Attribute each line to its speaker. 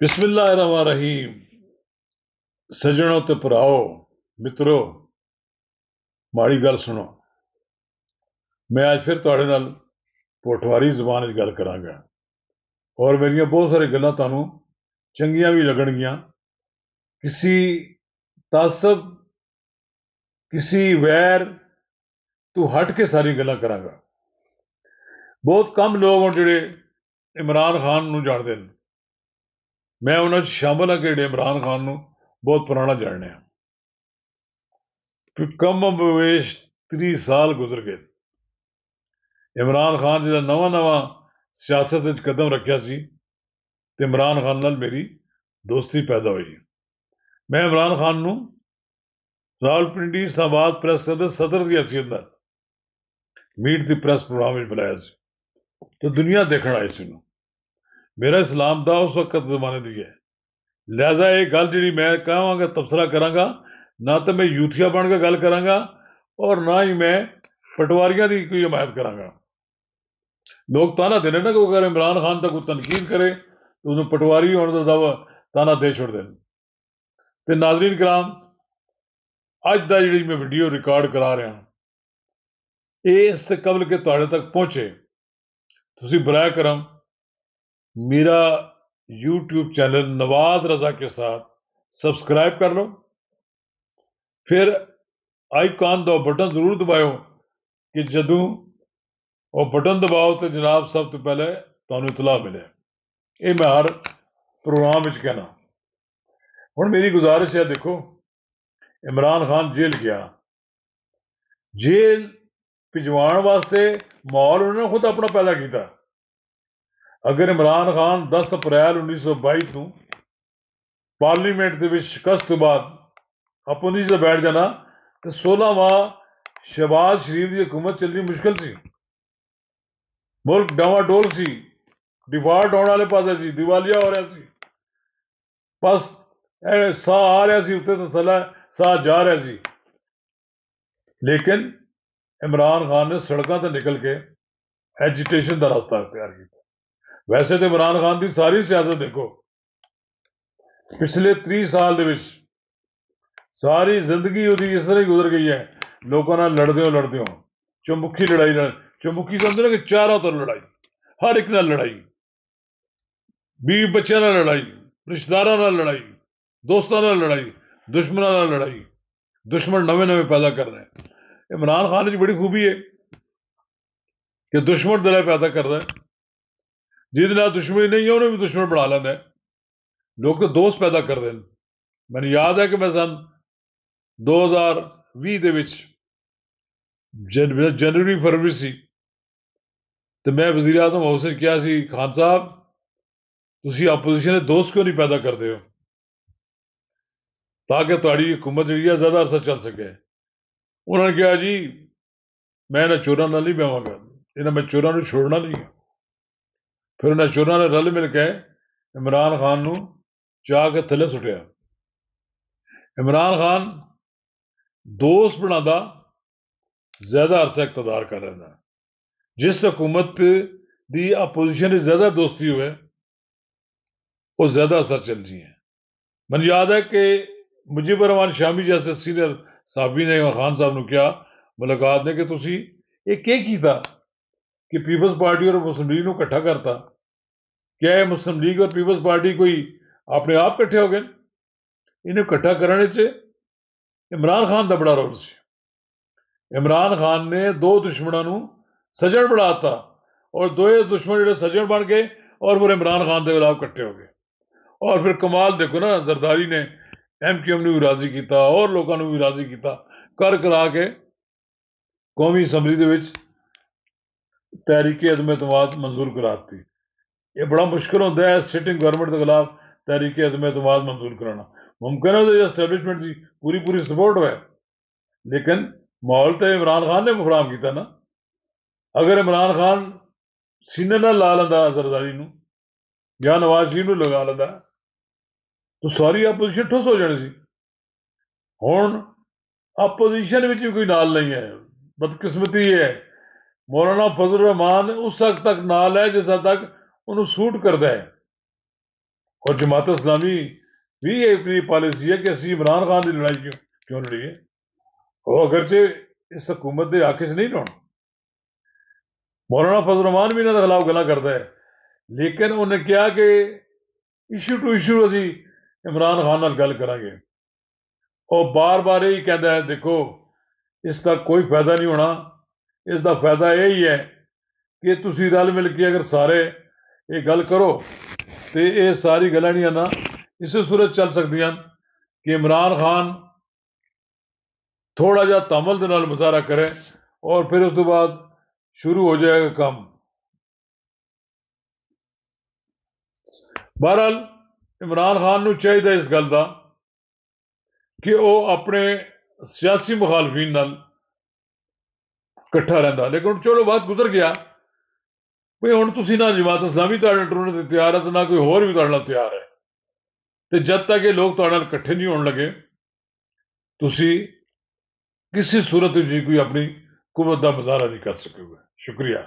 Speaker 1: बिस्मिल्लाहिर्रहमानिर्रहीम। सजनों ते भराओ मित्रों, माड़ी गल सुनो। मैं अज फिर तुहाडे नाल पोठवारी जबान च गल करांगा और मेरियां बहुत सारी गल्लां तुहानूं चंगियां भी लगणगियां। किसी तासब, किसी वैर तू हट के सारी गल्लां करांगा। बहुत कम लोग होण जिहड़े इमरान खान नूं जाणदे ने। मैं उन्हां 'च शामिल हां कि जिहड़े इमरान खान नूं बहुत पुराना जाणने आ। कम बवेश 30 साल गुजर गए। इमरान खान जो नवा नवा सियासत विच कदम रखिया सी ते इमरान खान नाल मेरी दोस्ती पैदा हुई। मैं इमरान खान नूं रावलपिंडी इस्लामाबाद प्रेस क्लब दे सदर की हैसियत नाल मीट दी प्रेस प्रोग्राम में बुलाया सी तो दुनिया देखण आई सी। मेरा इस्लाम दा उस वक्त जमाने दी है, लिहाजा ये गल जी मैं कहांगा तबसरा करांगा ना तो मैं यूथिया बन के गल करांगा और ना ही मैं पटवारियां की कोई हमायत करांगा। लोग ताना देने ना कि अगर इमरान खान तक कोई तनकीद करे तो उन्हें पटवारी होने का दावा ताना दे छोड़ दें। तो नाजरीन कराम, अज का जी मैं वीडियो रिकॉर्ड करा रहा ये इससे कबल के तुहाडे तक पहुंचे, तुसी बराए करम मेरा यूट्यूब चैनल नवाज रजा के साथ सब्सक्राइब कर लो। फिर आइकॉन का बटन जरूर दबाओ कि जदों वो बटन दबाओ तो जनाब सब तो पहले तुहानूं इतला मिले। ये मैं हर प्रोग्राम में कहना। हुण मेरी गुजारिश है, देखो इमरान खान जेल गया, जेल भिजवाण वास्ते माहौल उन्होंने खुद अपना पैदा किया। अगर इमरान खान 10 अप्रैल 1922 को पार्लीमेंट के शिकस्त तो बाद अपोजिशन बैठ जाना तो 16 माह शहबाज शरीफ की हुकूमत चलनी मुश्किल सी। मुल्क डावाडोल सी, डिफाल्ट होने वाले पासे सी, दिवालिया हो रहा सी। बस साह आ रहा सी उत्ते तो थल्ले साह जा रहा सी। लेकिन इमरान खान ने सड़कों से निकल के एजिटेशन का रास्ता अख्तियार किया। वैसे तो इमरान खान की सारी सियासत देखो, पिछले 30 साल दे विच सारी जिंदगी उसकी इस तरह ही गुजर गई है, लोगों नाल लड़दे हो चौमुखी लड़ाई। चौमुखी समझो ना कि चारों तरफ लड़ाई, हर एक नाल लड़ाई, बीवी बच्चों नाल लड़ाई, रिश्तेदारों नाल लड़ाई, दोस्तों नाल लड़ाई, दुश्मनों नाल लड़ाई। दुश्मन नवे नवे पैदा कर रहे हैं। इमरान खान की बड़ी खूबी है कि दुश्मन दिल पैदा करता है, जिहदे नाल दुश्मनी नहीं है उन्हें भी दुश्मन बना लेंदा है। लोग तो दोस्त पैदा करते हैं। मैंने याद है कि मैं सन 2020 ਦੇ ਵਿੱਚ जनवरी फरवरी सी तो मैं वजीर आजम हाउस में किया सी, खान साहब तुसी अपोजिशन के दोस्त क्यों नहीं पैदा करते हो ताकि तुहाडी हुकूमत जी है ज्यादा अरसा चल सके। उन्होंने कहा जी मैं इन्हें चोरों नाल नहीं बेवांगा, इन्हें मैं चोरों को छोड़ना नहीं है। फिर उन्हें चोरों ने रल मिल के इमरान खान नूं चाह के थले सुटिया। इमरान खान दोस्त बनाता ज्यादा अरसा इकतदार कर रहा है। जिस हुकूमत की अपोजिशन ज्यादा दोस्ती हुए वो ज्यादा असर चल जी है। मैंने याद है कि मुजीबर रहमान शामी जैसे सीनियर साहबी ने खान साहब ने कहा मुलाकात ने कि तुसी ये किया कि पीपल्स पार्टी और मुस्लिम लीग को इकट्ठा करता। क्या है मुस्लिम लीग और पीपल्स पार्टी कोई अपने आप इकट्ठे हो गए? इन्हें इकट्ठा करने से इमरान खान का बड़ा रोल से। इमरान खान ने दो दुश्मनों सजन बनाता और दो दुश्मन जो सजन बन गए और फिर इमरान खान के खिलाफ इकट्ठे हो गए। और फिर कमाल देखो ना, जरदारी ने MQM ने भी राजी किया और लोगों ने भी राजी किया कर करा के कौमी असैम्बली तहरीक अदम एतमाद मंजूर कराती। ये बड़ा मुश्किल होता है सिटिंग गवर्नमेंट के खिलाफ तहरीक अदम एतमाद मंजूर कराना। मुमकिन है तो एस्टैबलिशमेंट की पूरी पूरी सपोर्ट है, लेकिन माहौल तो इमरान खान ने फराम किया ना। अगर इमरान खान सीने ना ला लेंदा जरदारी नूं या नवाज शरीफ नूं लगा लेंदा तो सारी अपोजिशन ठुस हो जानी सी। हुण अपोजिशन में भी कोई नाल नहीं है। बदकिस्मती है मौलाना फजल रहमान उस हद तक नाल है जिस हद तक उन्होंने सूट करता है। और जमात इस्लामी भी ये अपनी पॉलिसी है कि असं इमरान खान की लड़ाई क्यों लड़ीए। वो अगरचे इस हुकूमत के आके च नहीं लाना। मौलाना फजल रहमान भी इन्होंने खिलाफ गल्लां करता है, लेकिन उन्हें कहा कि इशू टू इशू असी इमरान खान नाल गल करांगे। और बार बार यही कहता है, देखो इसका कोई फायदा नहीं होना, इसका फायदा यही है कि तुसी रल मिल के अगर सारे ये गल करो तो ये सारी गल्लां नहीं ना इस सूरत चल सकदियां कि इमरान खान थोड़ा जा तमल दे नाल मुजाहरा करे और फिर उस तो बाद शुरू हो जाएगा काम। बहरहाल इमरान खान नूं चाहिए इस गल का कि वह अपने सियासी मुखालफीन नाल इकट्ठा रहिंदा, लेकिन चलो बात गुजर गया भी हुण तुसीं ना जमात इस्लामी तुहाडे टुरन ते तैयार है, तो ना कोई होर भी तुहाडे नाल तैयार है। तो जब तक ये लोग तुहाडे नाल इकट्ठे नहीं होने लगे, तुसीं किसी सूरत जी कोई अपनी कुवत का मुजाहरा नहीं कर सकोगे। शुक्रिया।